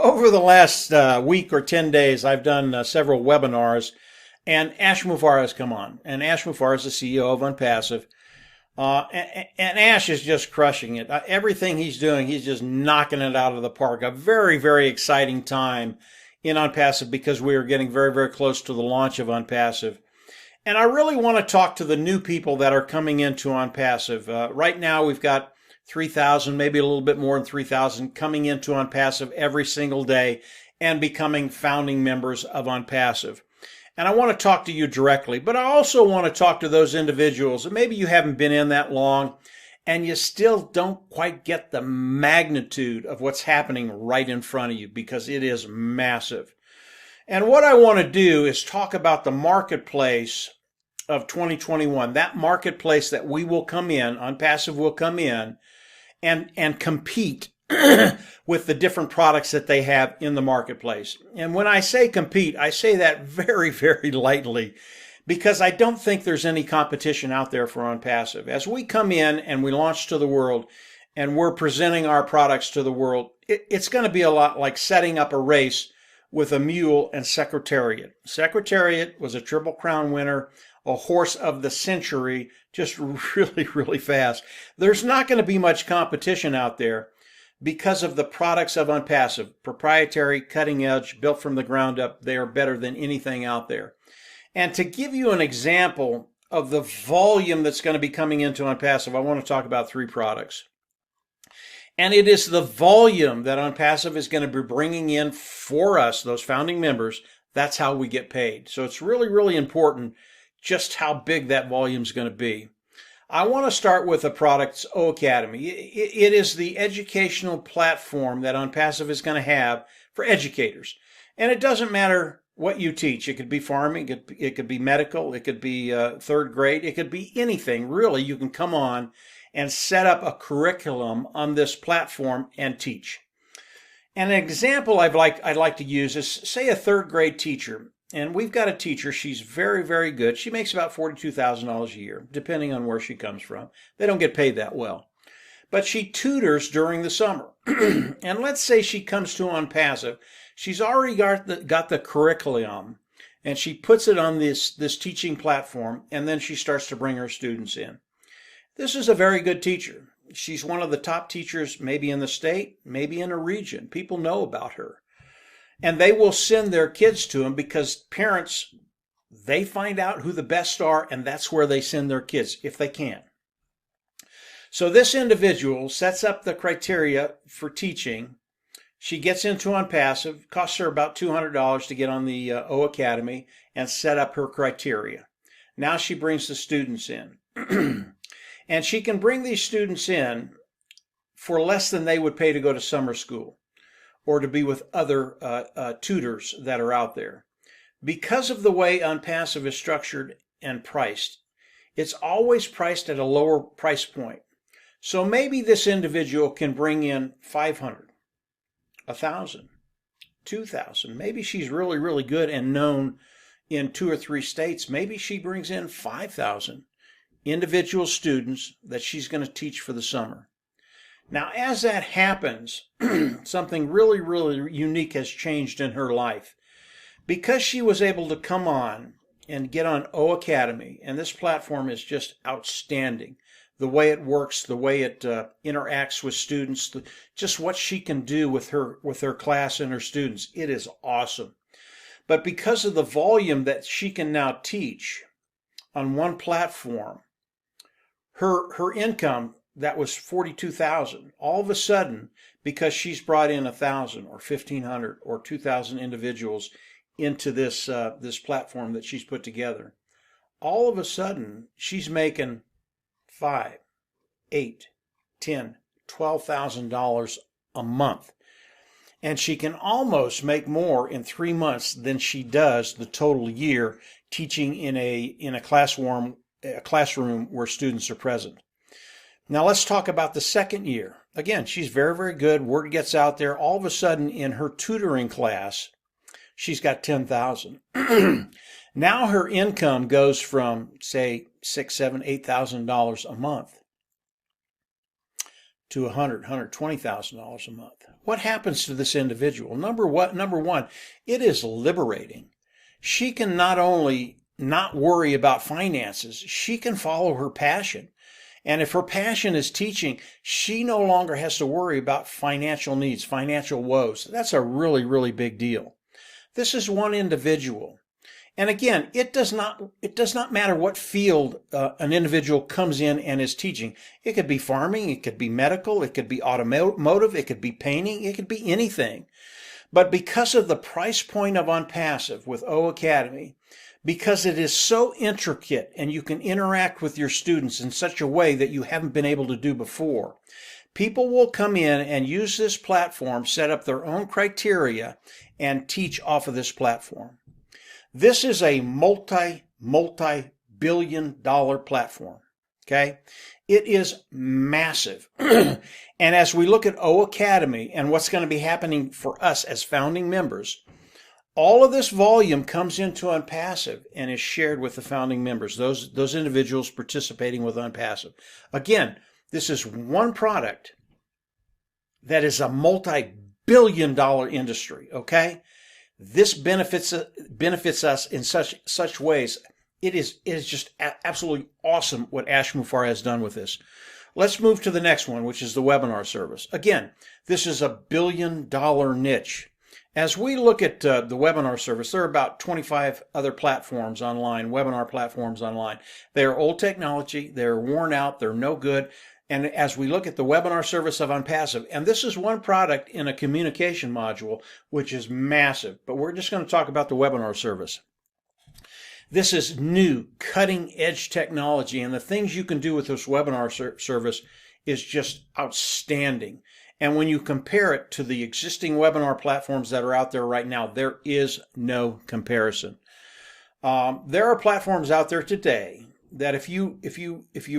Over the last week or 10 days, I've done several webinars, and Ash Mufareh has come on. And Ash Mufareh is the CEO of Unpassive. And Ash is just crushing it. Everything he's doing, he's just knocking it out of the park. A very, very exciting time in Unpassive because we are getting very, very close to the launch of Unpassive. And I really want to talk to the new people that are coming into Unpassive. Right now, we've got 3,000, maybe a little bit more than 3,000 coming into Unpassive every single day and becoming founding members of Unpassive. And I want to talk to you directly, but I also want to talk to those individuals that maybe you haven't been in that long and you still don't quite get the magnitude of what's happening right in front of you because it is massive. And what I want to do is talk about the marketplace of 2021, that marketplace that we will come in, Unpassive will come in and compete with the different products that they have in the marketplace. And when I say compete, I say that very, very lightly because I don't think there's any competition out there for Unpassive. As we come in and we launch to the world and we're presenting our products to the world, it's going to be a lot like setting up a race with a mule and Secretariat. Secretariat was a Triple Crown winner, a horse of the century, just really, really fast. There's not going to be much competition out there because of the products of Unpassive. Proprietary, cutting edge, built from the ground up. They are better than anything out there. And to give you an example of the volume that's going to be coming into Unpassive, I want to talk about 3 products. And it is the volume that Unpassive is going to be bringing in for us, those founding members. That's how we get paid. So it's really, really important just how big that volume is going to be. I want to start with the product's O Academy. It is the educational platform that Unpassive is going to have for educators. And it doesn't matter what you teach. It could be farming, it could be medical, it could be 3rd grade, it could be anything. Really, you can come on and set up a curriculum on this platform and teach. And an example I'd like to use is, say, a 3rd grade teacher. And we've got a teacher, she's very, very good. She makes about $42,000 a year, depending on where she comes from. They don't get paid that well. But she tutors during the summer. And let's say she comes to Unpassive. She's already got the curriculum, and she puts it on this teaching platform, and then she starts to bring her students in. This is a very good teacher. She's one of the top teachers maybe in the state, maybe in a region. People know about her. And they will send their kids to him because parents, they find out who the best are, and that's where they send their kids, if they can. So this individual sets up the criteria for teaching. She gets into Unpassive, costs her about $200 to get on the O Academy and set up her criteria. Now she brings the students in. And she can bring these students in for less than they would pay to go to summer school or to be with other tutors that are out there. Because of the way Unpassive is structured and priced, it's always priced at a lower price point. So maybe this individual can bring in 500, 1,000, 2,000. Maybe she's really, really good and known in 2 or 3 states. Maybe she brings in 5,000 individual students that she's going to teach for the summer. Now, as that happens, something really, really unique has changed in her life. Because she was able to come on and get on O Academy, and this platform is just outstanding. The way it works, the way it interacts with students, just what she can do with her class and her students, it is awesome. But because of the volume that she can now teach on one platform, her income that was $42,000, all of a sudden, because she's brought in 1,000 or 1,500 or 2,000 individuals into this platform that she's put together, all of a sudden she's making $5, $8, $10, $12,000 a month, and she can almost make more in 3 months than she does the total year teaching in a classroom where students are present. Now let's talk about the second year. Again, she's very, very good. Word gets out there. All of a sudden in her tutoring class, she's got 10,000. Now her income goes from, say, $6,000, $7,000, $8,000 a month to $120,000 a month. what happens to this individual? Number one, it is liberating. She can not only not worry about finances, she can follow her passion. And if her passion is teaching, she no longer has to worry about financial needs, financial woes. That's a really, really big deal. This is one individual. And again, it does not matter what field an individual comes in and is teaching. It could be farming, it could be medical, it could be automotive, it could be painting, it could be anything. But because of the price point of OnPassive with O Academy, because it is so intricate and you can interact with your students in such a way that you haven't been able to do before, people will come in and use this platform, set up their own criteria, and teach off of this platform. This is a multi-billion-dollar platform, okay? It is massive. And as we look at O Academy and what's going to be happening for us as founding members, all of this volume comes into OnPassive and is shared with the founding members, those individuals participating with OnPassive. Again, this is one product that is a multi-billion-dollar industry, okay? This benefits us in such ways. It is just absolutely awesome what Ash Mufareh has done with this. Let's move to the next one, which is the webinar service. Again, this is a billion-dollar niche. As we look at the webinar service, there are about 25 other platforms online, webinar platforms online. They are old technology, they're worn out, they're no good. And as we look at the webinar service of OnPassive, and this is one product in a communication module, which is massive, but we're just going to talk about the webinar service. This is new, cutting-edge technology, and the things you can do with this webinar service is just outstanding. And when you compare it to the existing webinar platforms that are out there right now, there is no comparison. There are platforms out there today that if you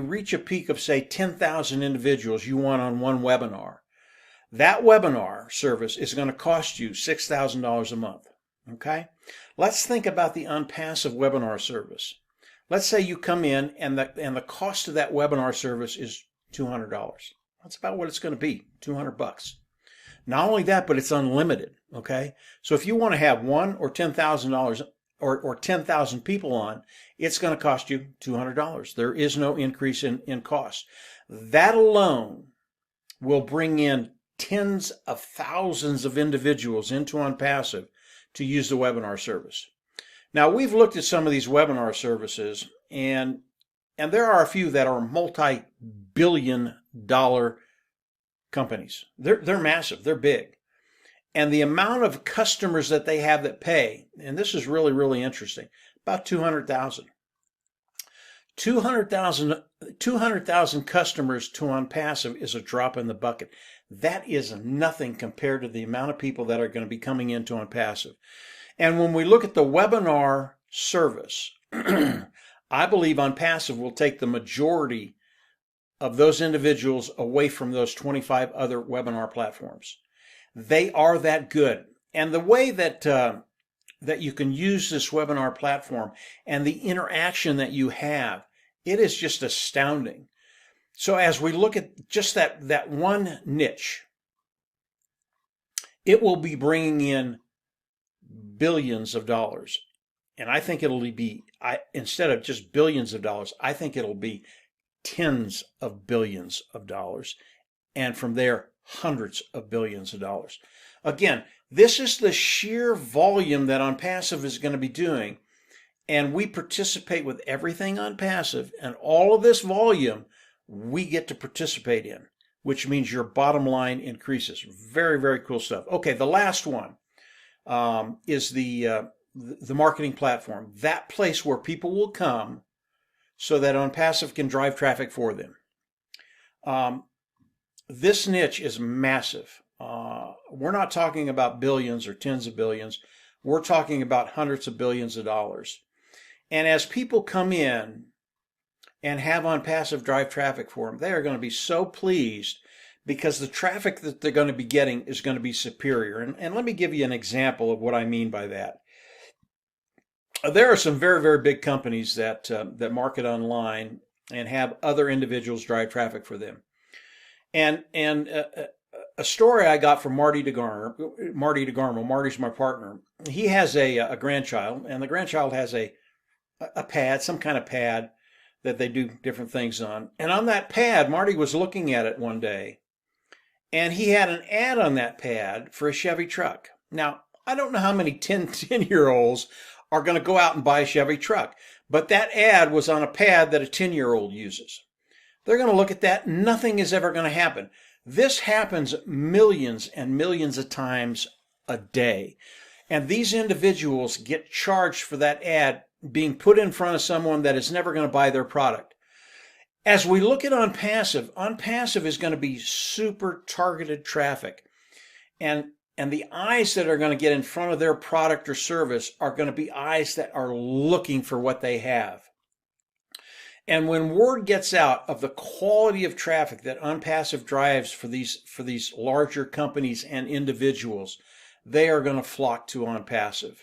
reach a peak of, say, 10,000 individuals you want on one webinar, that webinar service is going to cost you $6,000 a month. Okay? Let's think about the OnPassive webinar service. Let's say you come in and the cost of that webinar service is $200. That's about what it's going to be, $200. Not only that, but it's unlimited. Okay? So if you want to have one or $10,000 or 10,000 people on, it's going to cost you $200. There is no increase in cost. That alone will bring in tens of thousands of individuals into OnPassive to use the webinar service. Now, we've looked at some of these webinar services, and there are a few that are multi-billion-dollar companies. They're massive. They're big. And the amount of customers that they have that pay, and this is really, really interesting, about 200,000. 200,000 customers to OnPassive is a drop in the bucket. That is nothing compared to the amount of people that are going to be coming into OnPassive. And when we look at the webinar service, I believe OnPassive will take the majority of those individuals away from those 25 other webinar platforms. They are that good. And the way that you can use this webinar platform and the interaction that you have, it is just astounding. So as we look at just that one niche, it will be bringing in billions of dollars. And I think it'll be, instead of just billions of dollars, I think it'll be tens of billions of dollars. And from there, hundreds of billions of dollars. Again, this is the sheer volume that OnPassive is going to be doing. And we participate with everything OnPassive, and all of this volume we get to participate in, which means your bottom line increases. Very, very cool stuff. Okay, the last one is the marketing platform, that place where people will come so that OnPassive can drive traffic for them. This niche is massive. We're not talking about billions or tens of billions. We're talking about hundreds of billions of dollars. And as people come in and have OnPassive drive traffic for them, they are going to be so pleased because the traffic that they're going to be getting is going to be superior. And let me give you an example of what I mean by that. There are some very, very big companies that market online and have other individuals drive traffic for them. And a story I got from Marty DeGarmo. Marty DeGarmo. Marty's my partner. He has a grandchild, and the grandchild has a pad, some kind of pad that they do different things on. And on that pad, Marty was looking at it one day, and he had an ad on that pad for a Chevy truck. Now, I don't know how many 10-year-olds are going to go out and buy a Chevy truck, but that ad was on a pad that a 10-year-old uses. They're going to look at that. Nothing is ever going to happen. This happens millions and millions of times a day. And these individuals get charged for that ad being put in front of someone that is never going to buy their product. As we look at OnPassive is going to be super targeted traffic. And the eyes that are going to get in front of their product or service are going to be eyes that are looking for what they have. And when word gets out of the quality of traffic that OnPassive drives for these larger companies and individuals, they are going to flock to OnPassive.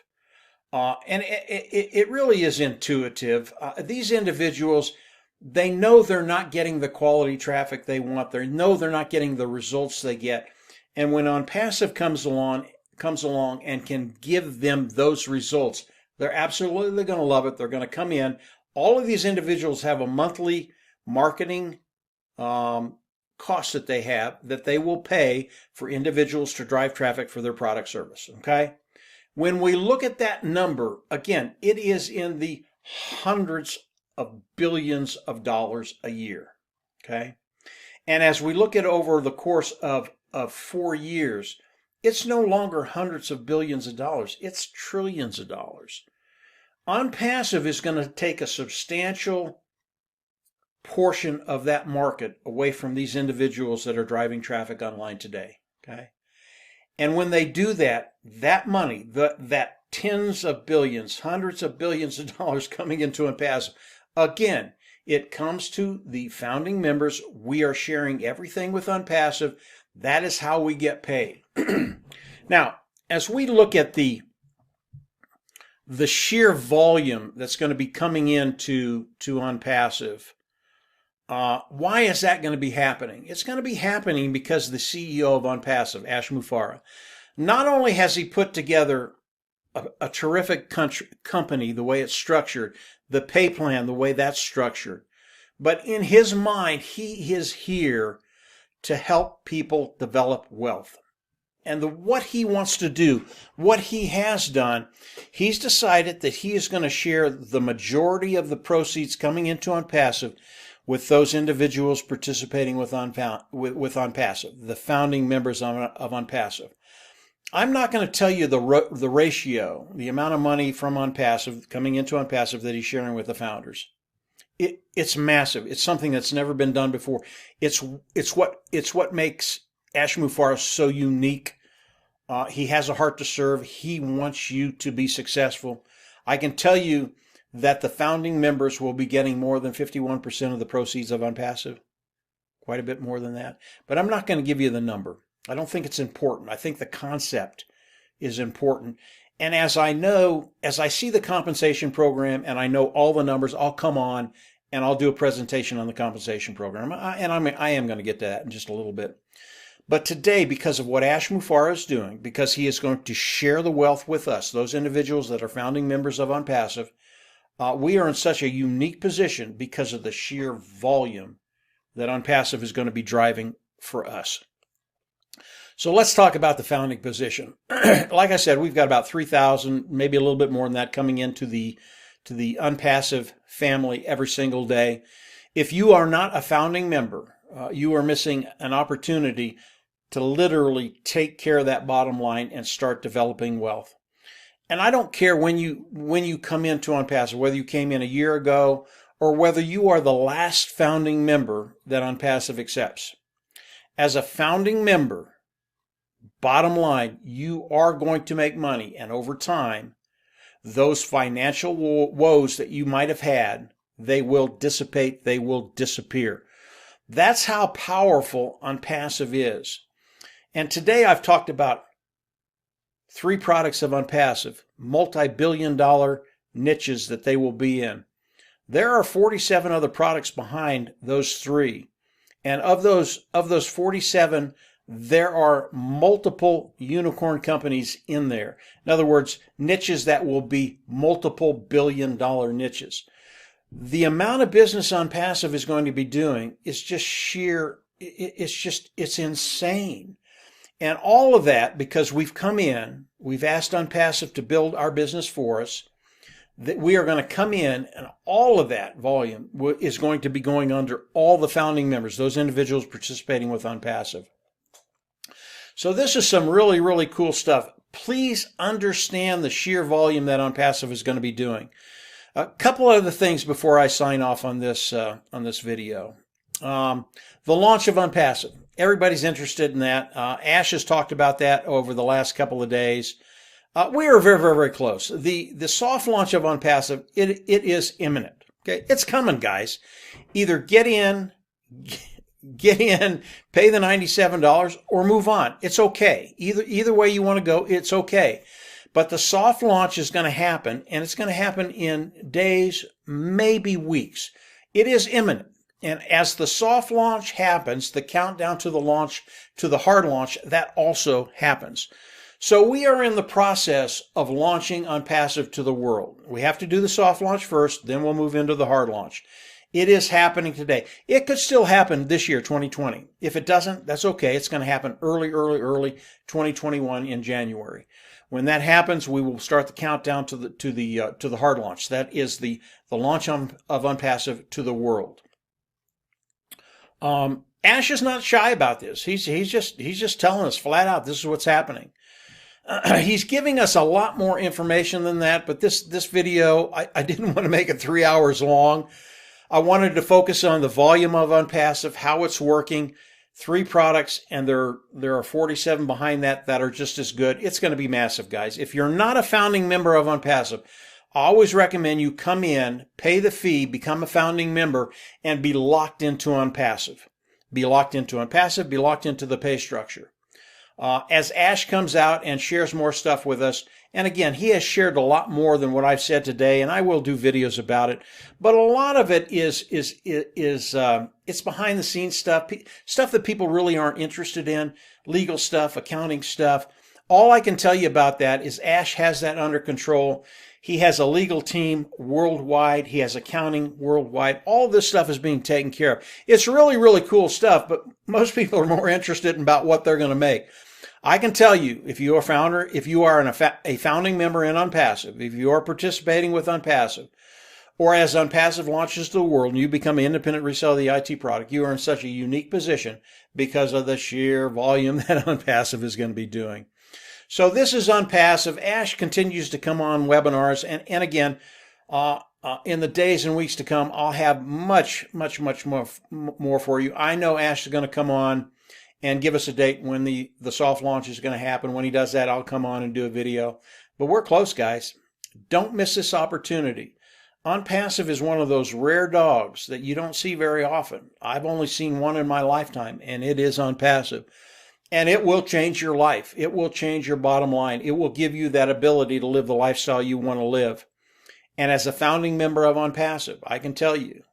And it really is intuitive. These individuals, they know they're not getting the quality traffic they want. They know they're not getting the results they get. And when OnPassive comes along and can give them those results, they're absolutely going to love it. They're going to come in. All of these individuals have a monthly marketing cost that they have that they will pay for individuals to drive traffic for their product service. Okay? When we look at that number, again, it is in the hundreds of billions of dollars a year. Okay? And as we look at over the course of 4 years, it's no longer hundreds of billions of dollars. It's trillions of dollars. OnPassive is going to take a substantial portion of that market away from these individuals that are driving traffic online today. Okay? And when they do that, that money, that tens of billions, hundreds of billions of dollars coming into OnPassive, again, it comes to the founding members. We are sharing everything with OnPassive. That is how we get paid. Now, as we look at the sheer volume that's going to be coming into OnPassive, why is that going to be happening? It's going to be happening because the CEO of OnPassive, Ash Mufareh, not only has he put together a terrific company, the way it's structured, the pay plan, the way that's structured, but in his mind, he is here to help people develop wealth. And what he wants to do, what he has done, he's decided that he is going to share the majority of the proceeds coming into OnPassive with those individuals participating with OnPassive, the founding members of OnPassive. I'm not going to tell you the ratio, the amount of money from OnPassive coming into OnPassive that he's sharing with the founders. It's massive. It's something that's never been done before. It's what makes Ash Mufareh so unique. He has a heart to serve. He wants you to be successful. I can tell you that the founding members will be getting more than 51% of the proceeds of OnPassive. Quite a bit more than that. But I'm not going to give you the number. I don't think it's important. I think the concept is important. And as I see the compensation program and I know all the numbers, I'll come on and I'll do a presentation on the compensation program. I am going to get to that in just a little bit. But today, because of what Ash Mufareh is doing, because he is going to share the wealth with us, those individuals that are founding members of OnPassive, we are in such a unique position because of the sheer volume that OnPassive is going to be driving for us. So let's talk about the founding position. Like I said, we've got about 3,000, maybe a little bit more than that, coming into the OnPassive family every single day. If you are not a founding member, you are missing an opportunity to literally take care of that bottom line and start developing wealth. And I don't care when you come into OnPassive, whether you came in a year ago or whether you are the last founding member that OnPassive accepts. As a founding member, bottom line, you are going to make money, and over time, those financial woes that you might have had, they will dissipate, they will disappear. That's how powerful OnPassive is. And today I've talked about 3 products of OnPassive, multi-billion-dollar niches that they will be in. There are 47 other products behind those 3. And of those 47, there are multiple unicorn companies in there. In other words, niches that will be multiple billion-dollar niches. The amount of business OnPassive is going to be doing is just sheer, it's insane. And all of that because we've come in, we've asked OnPassive to build our business for us, that we are going to come in and all of that volume is going to be going under all the founding members, those individuals participating with OnPassive. So this is some really, really cool stuff. Please understand the sheer volume that OnPassive is going to be doing. A couple other things before I sign off on this video. The launch of OnPassive. Everybody's interested in that. Ash has talked about that over the last couple of days. We are very, very, very close. The soft launch of OnPassive, it is imminent. Okay, it's coming, guys. Either get in, pay the $97, or move on. It's okay. Either way you want to go, it's okay. But the soft launch is going to happen, and it's going to happen in days, maybe weeks. It is imminent. And as the soft launch happens, the countdown to the launch, to the hard launch, that also happens. So we are in the process of launching OnPassive to the world. We have to do the soft launch first, then we'll move into the hard launch. It is happening today. It could still happen this year, 2020. If it doesn't, that's okay. It's going to happen early 2021 in January. When that happens, we will start the countdown to the hard launch. That is the launch of OnPassive to the world. Ash is not shy about this. He's just telling us flat out this is what's happening. He's giving us a lot more information than that, but this video, I didn't want to make it 3 hours long. I wanted to focus on the volume of OnPassive, how it's working, 3 products, and there are 47 behind that are just as good. It's going to be massive, guys. If you're not a founding member of OnPassive, I always recommend you come in, pay the fee, become a founding member, and be locked into OnPassive. Be locked into OnPassive, be locked into the pay structure. As Ash comes out and shares more stuff with us, and again, he has shared a lot more than what I've said today, and I will do videos about it. But a lot of it is it's behind the scenes stuff, stuff that people really aren't interested in, legal stuff, accounting stuff. All I can tell you about that is Ash has that under control. He has a legal team worldwide. He has accounting worldwide. All this stuff is being taken care of. It's really, really cool stuff, but most people are more interested in about what they're going to make. I can tell you, if you are a founder, if you are a founding member in OnPassive, if you are participating with OnPassive, or as OnPassive launches to the world and you become an independent reseller of the IT product, you are in such a unique position because of the sheer volume that OnPassive is going to be doing. So this is OnPassive. Ash continues to come on webinars, and again, in the days and weeks to come, I'll have much more for you. I know Ash is going to come on and give us a date when the soft launch is going to happen. When he does that, I'll come on and do a video. But we're close, guys. Don't miss this opportunity. OnPassive is one of those rare dogs that you don't see very often. I've only seen one in my lifetime, and it is OnPassive. And it will change your life. It will change your bottom line. It will give you that ability to live the lifestyle you want to live. And as a founding member of OnPassive, I can tell you,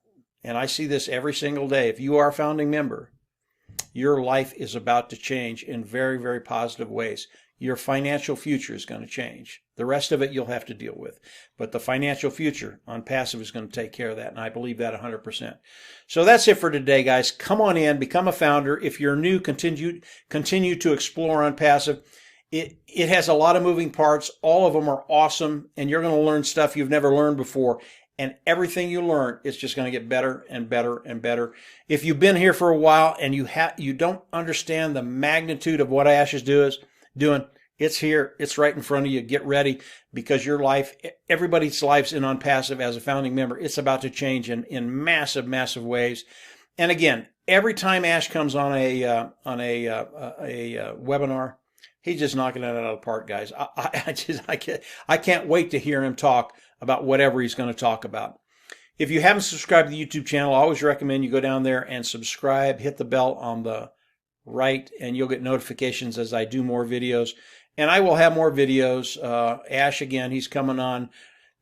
and I see this every single day, if you are a founding member, your life is about to change in very, very positive ways. Your financial future is going to change. The rest of it you'll have to deal with. But the financial future, OnPassive is going to take care of that, and I believe that 100%. So that's it for today, guys. Come on in, become a founder. If you're new, continue to explore OnPassive. It has a lot of moving parts. All of them are awesome, and you're going to learn stuff you've never learned before. And everything you learn is just going to get better and better and better. If you've been here for a while and you don't understand the magnitude of what Ash is doing, it's here. It's right in front of you. Get ready, because your life, everybody's lives in OnPassive as a founding member, it's about to change in massive, massive ways. And again, every time Ash comes on a webinar, he's just knocking it out of the park, guys. I can't wait to hear him talk about whatever he's going to talk about. If you haven't subscribed to the YouTube channel, I always recommend you go down there and subscribe, hit the bell on the right, and you'll get notifications as I do more videos. And I will have more videos. Ash, again, he's coming on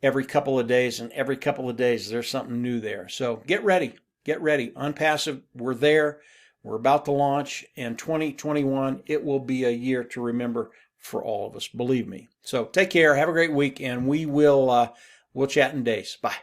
every couple of days, and every couple of days there's something new there. So get ready. Get ready. OnPassive, we're there. We're about to launch, and 2021, it will be a year to remember for all of us, believe me. So take care, have a great week, and we'll chat in days. Bye.